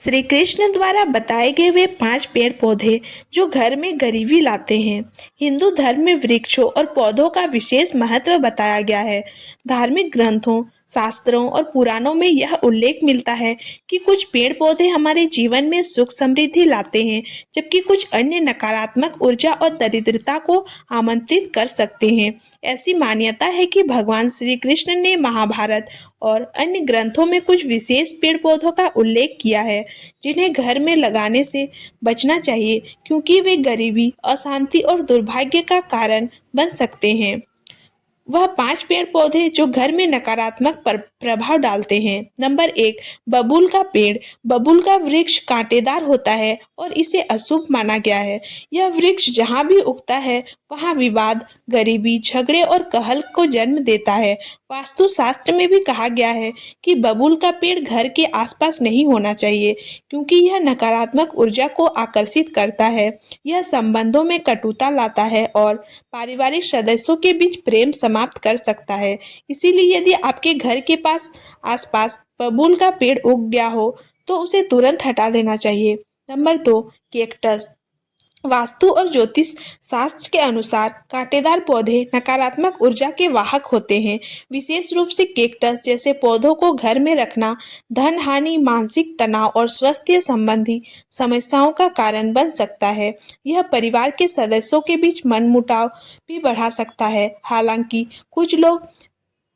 श्री कृष्ण द्वारा बताए गए वे 5 पेड़ पौधे जो घर में गरीबी लाते हैं। हिंदू धर्म में वृक्षों और पौधों का विशेष महत्व बताया गया है। धार्मिक ग्रंथों, शास्त्रों और पुराणों में यह उल्लेख मिलता है कि कुछ पेड़ पौधे हमारे जीवन में सुख समृद्धि लाते हैं, जबकि कुछ अन्य नकारात्मक ऊर्जा और दरिद्रता को आमंत्रित कर सकते हैं। ऐसी मान्यता है कि भगवान श्री कृष्ण ने महाभारत और अन्य ग्रंथों में कुछ विशेष पेड़ पौधों का उल्लेख किया है, जिन्हें घर में लगाने से बचना चाहिए, क्योंकि वे गरीबी, अशांति और दुर्भाग्य का कारण बन सकते हैं। वह 5 पेड़ पौधे जो घर में नकारात्मक प्रभाव डालते हैं। नंबर 1, बबूल का पेड़। बबूल का वृक्ष कांटेदार होता है और इसे अशुभ माना गया है। यह वृक्ष जहाँ भी उगता है वहाँ विवाद, गरीबी, झगड़े और कहल को जन्म देता है। वास्तुशास्त्र में भी कहा गया है कि बबूल का पेड़ घर के आसपास नहीं होना चाहिए, क्योंकि यह नकारात्मक ऊर्जा को आकर्षित करता है। यह संबंधों में कटुता लाता है और पारिवारिक सदस्यों के बीच प्रेम समाप्त कर सकता है। इसीलिए यदि आपके घर के आसपास बबूल का पेड़ उग गया हो तो उसे तुरंत हटा देना चाहिए। Number 2, cactus. वास्तु और ज्योतिष शास्त्र के अनुसार कांटेदार पौधे नकारात्मक ऊर्जा के वाहक होते हैं। विशेष रूप से कैक्टस जैसे पौधों को घर में रखना धन हानि, मानसिक तनाव और स्वास्थ्य संबंधी समस्याओं का कारण बन सकता है। यह परिवार के सदस्यों के बीच मनमुटाव भी बढ़ा सकता है। हालांकि कुछ लोग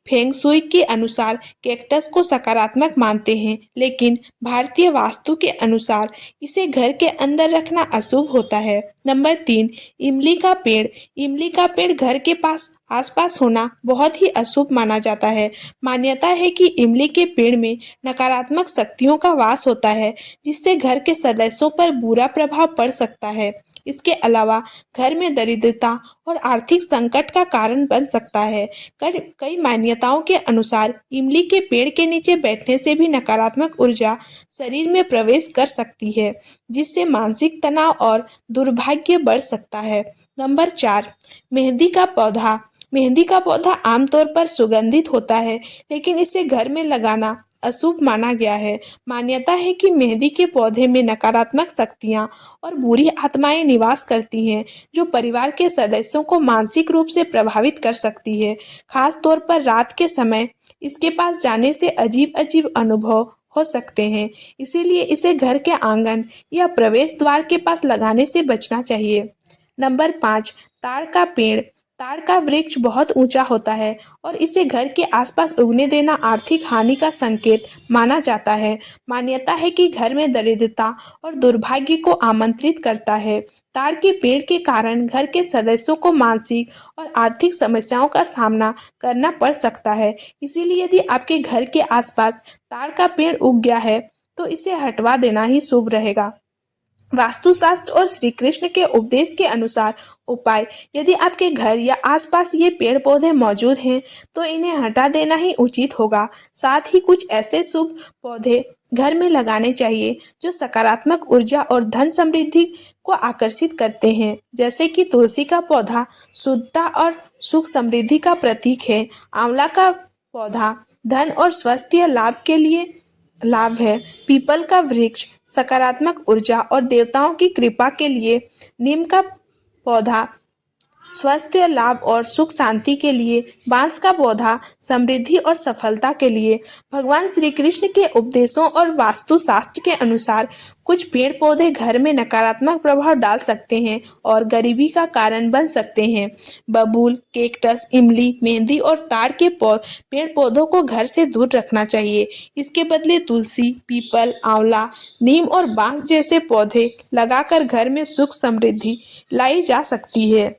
फेंग शुई के अनुसार कैक्टस को सकारात्मक मानते हैं, लेकिन भारतीय वास्तु के अनुसार इसे घर के अंदर रखना अशुभ होता है। नंबर 3, इमली का पेड़। इमली का पेड़ घर के आसपास होना बहुत ही अशुभ माना जाता है। मान्यता है कि इमली के पेड़ में नकारात्मक शक्तियों का वास होता है, जिससे घर के सदस्यों पर बुरा प्रभाव पड़ सकता है। इसके अलावा घर में दरिद्रता और आर्थिक संकट का कारण बन सकता है। कई मान्यताओं के अनुसार इमली के पेड़ के नीचे बैठने से भी नकारात्मक ऊर्जा शरीर में प्रवेश कर सकती है, जिससे मानसिक तनाव और दुर्भाग्य बढ़ सकता है। नंबर 4, मेहंदी का पौधा। मेहंदी का पौधा आमतौर पर सुगंधित होता है, लेकिन इसे घर में लगाना अशुभ माना गया है। मान्यता है कि मेहंदी के पौधे में नकारात्मक शक्तियां और बुरी आत्माएं निवास करती हैं, जो परिवार के सदस्यों को मानसिक रूप से प्रभावित कर सकती है। खास तौर पर रात के समय इसके पास जाने से अजीब अजीब अनुभव हो सकते हैं। इसीलिए इसे घर के आंगन या प्रवेश द्वार के पास लगाने से बचना चाहिए। नंबर 5, ताड़ का पेड़। ताड़ का वृक्ष बहुत ऊंचा होता है और इसे घर के आसपास उगने देना आर्थिक हानि का संकेत माना जाता है। मान्यता है कि घर में दरिद्रता और दुर्भाग्य को आमंत्रित करता है। ताड़ के पेड़ के कारण घर के सदस्यों को मानसिक और आर्थिक समस्याओं का सामना करना पड़ सकता है। इसीलिए यदि आपके घर के आसपास ताड़ का पेड़ उग गया है तो इसे हटवा देना ही शुभ रहेगा। वास्तुशास्त्र और श्री कृष्ण के उपदेश के अनुसार उपाय: यदि आपके घर या आसपास ये पेड़ पौधे मौजूद हैं तो इन्हें हटा देना ही उचित होगा। साथ ही कुछ ऐसे शुभ पौधे घर में लगाने चाहिए जो सकारात्मक ऊर्जा और धन समृद्धि को आकर्षित करते हैं, जैसे कि तुलसी का पौधा शुद्धता और सुख समृद्धि का प्रतीक है। आंवला का पौधा धन और स्वास्थ्य लाभ के लिए लाभ है। पीपल का वृक्ष सकारात्मक ऊर्जा और देवताओं की कृपा के लिए। नीम का पौधा स्वास्थ्य लाभ और सुख शांति के लिए। बांस का पौधा समृद्धि और सफलता के लिए। भगवान श्री कृष्ण के उपदेशों और वास्तुशास्त्र के अनुसार कुछ पेड़ पौधे घर में नकारात्मक प्रभाव डाल सकते हैं और गरीबी का कारण बन सकते हैं। बबूल, कैक्टस, इमली, मेहंदी और ताड़ के पेड़ पौधों को घर से दूर रखना चाहिए। इसके बदले तुलसी, पीपल, आंवला, नीम और बांस जैसे पौधे लगाकर घर में सुख समृद्धि लाई जा सकती है।